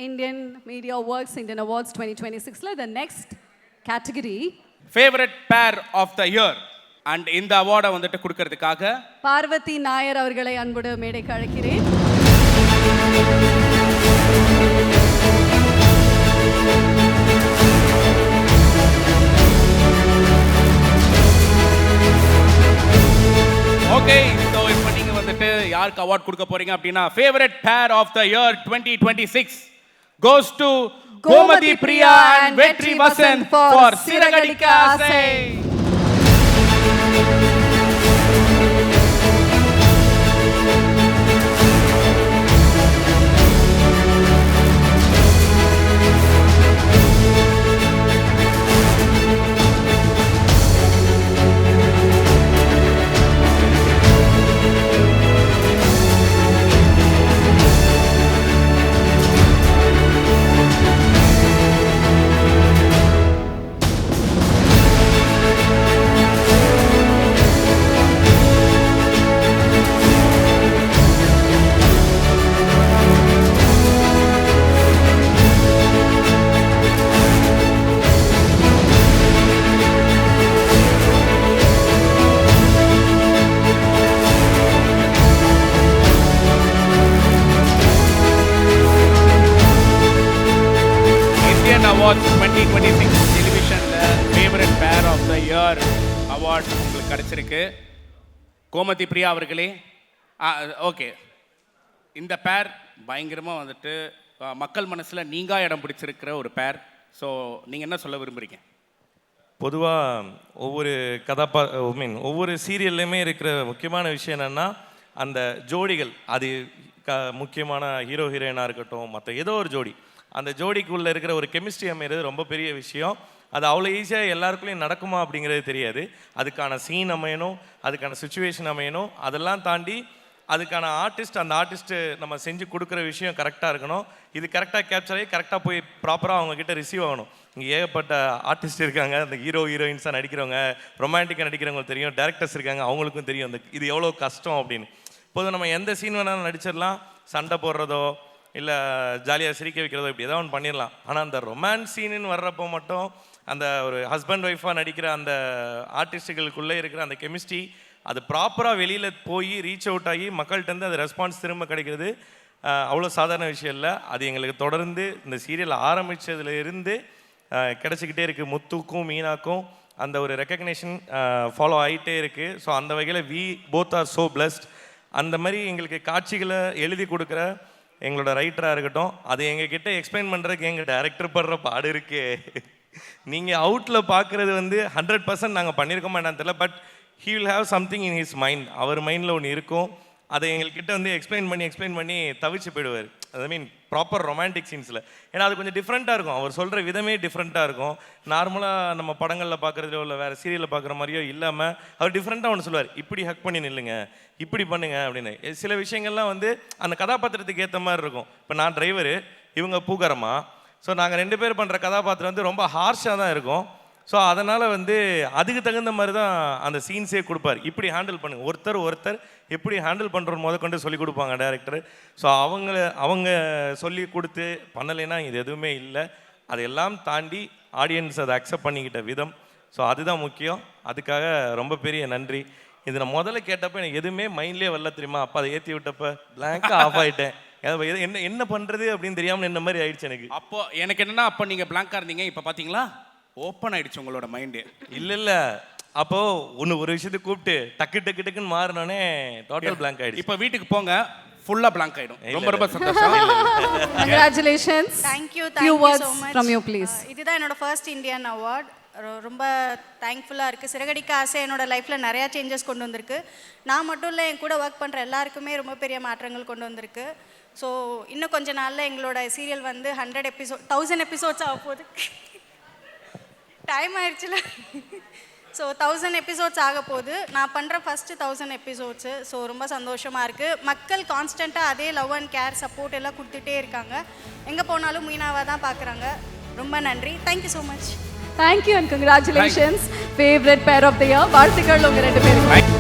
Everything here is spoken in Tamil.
Indian Media Works Indian Awards 2026 the next category favorite pair of the year and இந்த அவார்டை வந்துட்டு கொடுக்கிறதுக்காக பார்வதி நாயர் அவர்களை அன்போடு மேடைக்கு அழைக்கிறேன். ஓகே, ஸோ இப்போ நீங்கள் வந்துட்டு யாருக்கு அவார்ட் கொடுக்க போறீங்க அப்படின்னா favourite pair of the year 2026 goes to Gomathi Priya and Vetri Vasanth for Siragadikka Aasai. Awards 2026 டெலிவிஷன்ல favourite pair of the year award உங்களுக்கு கிடைச்சிருக்கு. கோமதி பிரியா அவர்களே, ஓகே, இந்த பேர் பயங்கரமாக வந்துட்டு மக்கள் மனசில் நீங்கா இடம் பிடிச்சிருக்கிற ஒரு பேர். ஸோ நீங்கள் என்ன சொல்ல விரும்புகிறீங்க? பொதுவாக ஒவ்வொரு ஒவ்வொரு சீரியல்லையுமே இருக்கிற முக்கியமான விஷயம் என்னென்னா அந்த ஜோடிகள். அது முக்கியமான ஹீரோ ஹீரோயினாக இருக்கட்டும், மற்ற ஏதோ ஒரு ஜோடி, அந்த ஜோடிக்குள்ளே இருக்கிற ஒரு கெமிஸ்ட்ரி அமைகிறது ரொம்ப பெரிய விஷயம். அது அவ்வளோ ஈஸியாக எல்லாருக்குள்ளேயும் நடக்குமா அப்படிங்கிறது தெரியாது. அதுக்கான சீன் அமையணும், அதுக்கான சுச்சுவேஷன் அமையணும், அதெல்லாம் தாண்டி அதுக்கான ஆர்டிஸ்ட், அந்த ஆர்டிஸ்ட்டு நம்ம செஞ்சு கொடுக்குற விஷயம் கரெக்டாக இருக்கணும். இது கரெக்டாக கேப்சர் ஆகி கரெக்டாக போய் ப்ராப்பராக அவங்கக்கிட்ட ரிசீவ் ஆகணும். இங்கே ஏகப்பட்ட ஆர்டிஸ்ட் இருக்காங்க, அந்த ஹீரோ ஹீரோயின்ஸாக நடிக்கிறவங்க, ரொமான்டிக்காக நடிக்கிறவங்களுக்கு தெரியும், டேரக்டர்ஸ் இருக்காங்க, அவங்களுக்கும் தெரியும் அந்த இது எவ்வளோ கஷ்டம் அப்படின்னு. இப்போது நம்ம எந்த சீன் வேணாலும் நடிச்சிடலாம், சண்டை போடுறதோ இல்லை ஜாலியாக சிரிக்க வைக்கிறதோ இப்படி ஏதாவது ஒன்று பண்ணிடலாம். ஆனால் அந்த ரொமான்ஸ் சீனுன்னு வர்றப்போ மட்டும் அந்த ஒரு ஹஸ்பண்ட் ஒய்ஃபாக நடிக்கிற அந்த ஆர்டிஸ்ட்டுகளுக்குள்ளே இருக்கிற அந்த கெமிஸ்ட்ரி அது ப்ராப்பராக வெளியில் போய் ரீச் அவுட் ஆகி மக்கள்கிட்ட அது ரெஸ்பான்ஸ் திரும்ப கிடைக்கிறது அவ்வளோ சாதாரண விஷயம் இல்லை. அது எங்களுக்கு தொடர்ந்து இந்த சீரியல் ஆரம்பித்ததுல இருந்து கிடச்சிக்கிட்டே இருக்குது. முத்துக்கும் மீனாக்கும் அந்த ஒரு ரெக்கக்னேஷன் ஃபாலோ ஆகிட்டே இருக்குது. ஸோ அந்த வகையில் we both are so blessed. அந்த மாதிரி எங்களுக்கு காட்சிகளை எழுதி கொடுக்குற எங்களோட ரைட்டராக இருக்கட்டும், அது எங்ககிட்ட எக்ஸ்பிளைன் பண்ணுறதுக்கு எங்கள் டைரக்டர் படுற பாடு இருக்கு. நீங்கள் அவுட்டில் பார்க்குறது 100% நாங்கள் பண்ணியிருக்கோமா என்னன்னு தெரியல, but he will have something in his mind. அவர் மைண்டில் ஒன்று இருக்கும், அதை எங்கள்கிட்ட எக்ஸ்பிளைன் பண்ணி தவிச்சு போயிடுவார். ஐ ப்ராப்பர் ரொமான்டிக் சீன்ஸில். ஏன்னா அது கொஞ்சம் டிஃப்ரெண்ட்டாக இருக்கும், அவர் சொல்கிற விதமே டிஃப்ரெண்ட்டாக இருக்கும். நார்மலாக நம்ம படங்களில் பார்க்குறதுலையோ இல்லை வேறு சீரியலில் பார்க்குற மாதிரியோ இல்லாமல் அவர் டிஃப்ரெண்ட்டாக ஒன்று சொல்லுவார், இப்படி ஹக் பண்ணி நில்லுங்க, இப்படி பண்ணுங்க அப்படின்னு. சில விஷயங்கள்லாம் அந்த கதாபாத்திரத்துக்கு ஏற்ற மாதிரி இருக்கும். இப்போ நான் டிரைவரு, இவங்க பூக்காரம்மா. ஸோ நாங்கள் 2 பேர் பண்ணுற கதாபாத்திரம் ரொம்ப ஹார்ஷாக தான் இருக்கும். ஸோ அதனால் அதுக்கு தகுந்த மாதிரி தான் அந்த சீன்ஸே கொடுப்பார். இப்படி ஹேண்டில் பண்ணுங்க, ஒருத்தர் எப்படி ஹேண்டில் பண்ணுறோன்னு கொண்டு சொல்லி கொடுப்பாங்க டைரக்டர். ஸோ அவங்க சொல்லி கொடுத்து பண்ணலைன்னா இது எதுவுமே இல்லை. அதையெல்லாம் தாண்டி ஆடியன்ஸ் அதை அக்செப்ட் பண்ணிக்கிட்ட விதம், ஸோ அதுதான் முக்கியம். அதுக்காக ரொம்ப பெரிய நன்றி. இது நான் முதல்ல கேட்டப்போ எனக்கு எதுவுமே மைண்ட்லேயே வரல தெரியுமா. அப்போ அதை ஏற்றி விட்டப்போ பிளாங்காக ஆஃப் ஆகிட்டேன். என்ன பண்ணுறது அப்படின்னு தெரியாமல் என்ன மாதிரி ஆயிடுச்சு எனக்கு. அப்போ எனக்கு என்னன்னா, அப்போ நீங்கள் பிளாங்காக இருந்தீங்க, இப்போ பார்த்தீங்களா ஓப்பன் ஆயிடுச்சு உங்களோட மைண்டு. இல்லை அப்போது ஒரு விஷயத்தை கூப்பிட்டு டக்குன்னு மாறினோடனே டோட்டல் பிளாங்க் ஆயிடுச்சு. இப்போ வீட்டுக்கு போங்க, ஃபுல்லாக பிளாங்க் ஆயிடும். ரொம்ப சந்தோஷம். Congratulations. Thank you so much from you please. இதுதான் என்னோட ஃபர்ஸ்ட் இந்தியன் அவார்ட். ரொம்ப தேங்க்ஃபுல்லாக இருக்குது. சிறகடிக்க ஆசை என்னோட லைஃப்பில் நிறையா சேஞ்சஸ் கொண்டு வந்திருக்கு. நான் மட்டும் இல்லை, என் கூட ஒர்க் பண்ணுற எல்லாருக்குமே ரொம்ப பெரிய மாற்றங்கள் கொண்டு வந்திருக்கு. ஸோ இன்னும் கொஞ்ச நாளில் எங்களோட சீரியல் 1000 எபிசோட்ஸ் ஆக போகுது. டைம் ஆயிடுச்சுல. ஸோ 1000 எபிசோட்ஸ் ஆக போகுது. நான் பண்ணுற ஃபஸ்ட்டு 1000 எபிசோட்ஸு. ஸோ ரொம்ப சந்தோஷமாக இருக்குது. மக்கள் கான்ஸ்டண்ட்டாக அதே லவ் அண்ட் கேர் சப்போர்ட் எல்லாம் கொடுத்துட்டே இருக்காங்க. எங்கே போனாலும் மீனாவாக தான் பார்க்குறாங்க. ரொம்ப நன்றி. Thank you so much. Thank you and congratulations. Favorite pair of the year. வாழ்த்துக்கள் உங்க 2 பேருக்கும்.